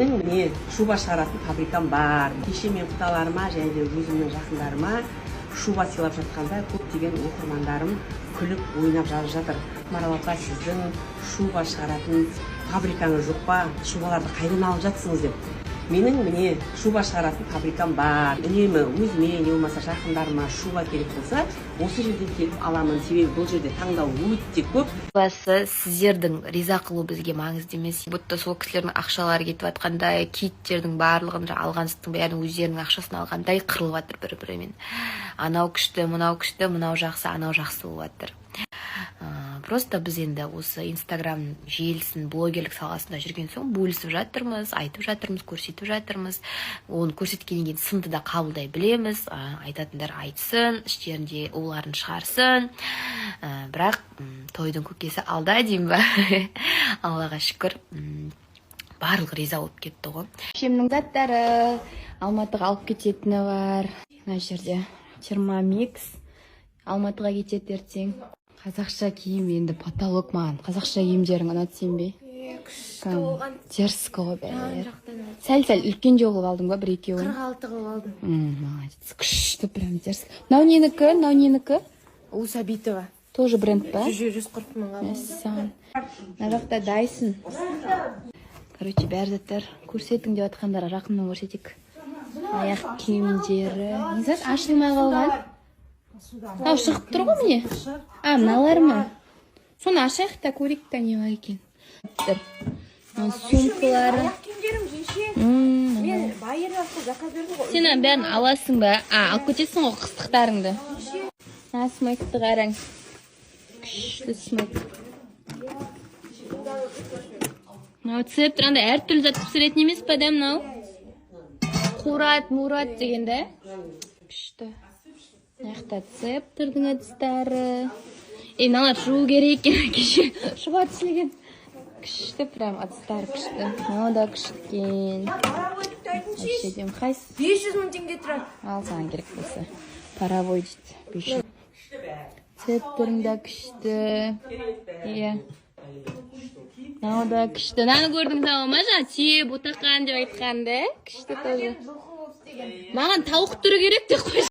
Менің міне шуба шығаратын фабрикам бар. Кеше мен құдаларыма және де өзімнің жақындарыма шуба сыйлап жатқанда көптеген оқырмандарым күліп ойнап жазып жатыр. Марал апа, сіздің шуба шығаратын фабрикаңыз жоқ па? Шубаларды қайдан алып жатсыңыз деп. Менің міне шуба шығаратын фабрикам бар. Үнемі өзіме не болмаса жақындарыма шуба керек болса, осы жерден келіп аламын. Себебі бұл жерде таңдау өте көп. Басы сіздердің риза қылу бізге маңызды емес. Бұтты сол кісілердің ақшалары кетіп жатқандай, киіттердің барлығын алғансыздың бәрін өздерінің ақшасын алғандай қырылып жатыр бір-бірімен. Анау күшті, мынау жақсы, анау жақсы болып жатыр. Просто біз енді осы Инстаграм желісін, блогерлік саласында жүрген соң бөлісіп жатырмыз, айтып жатырмыз, көрсетіп жатырмыз. Оны көрсеткеннен кейін сынды да қабылдай білеміз. Айтатындар айтсын, іштерінде уларын шығарсын. Бірақ тойдың көкесі алда деймін ба? Аллаға шүкір. Барлық риза болып кетті ғой. Шемнің заттары Алматыға алып кететіні бар. Мына жерде термомикс. Алматыға кетеді ертең. Қазақша киім енді потолок маған. Қазақша киімдерің ұнады сен бе? Күшті болған. Терскі ғой бәрі. Сәл-сәл үлкен жол қылып алдың ба, бір екеуін? 46 қылып алдым. Молодец. Күшті, прям терскі. Мынау ненікі? У Сабитова. Тоже бренд ба? 140 мыңға. Мәссаған. Мына жақта Dyson. Короче, бәрі заттар көрсетің деп жатқандарға жақыннан көрсетейік. Аяқ киімдері. Не зат ашылмай қалған? Мынау шығып тұр ғой міне. Мыналар ма? Соны ашайық та көрейік та не бар екен. Сумкалары. Мен байыраққа заказ бердім ғой. Сен бәрін аласың ба? Алып кетесің ғой қыстықтарыңды. Смекті қараң. Күшті смек. Мынау цеп тұрғанда әртүрлі зат пісіретін емес па да мынау? Мурат дегенде. Күшті. Мынаяқта цеп тұрдың ыдыстары. Мыналар жуу керек екен. Кеше шуба түсілген. Күшті, прям ыдыстар күшті. Мынау да күшті екен. 500 мың теңге тұрады. Ал саған керек болса. Паровой дейді. 500. Цептерің да күшті. Иә. Мынау да күшті. Наны көрдіңіз ау ма жаңа түйе ботақан деп айтқанды. Күшті тоже. Маған тауық түрі керек те қой.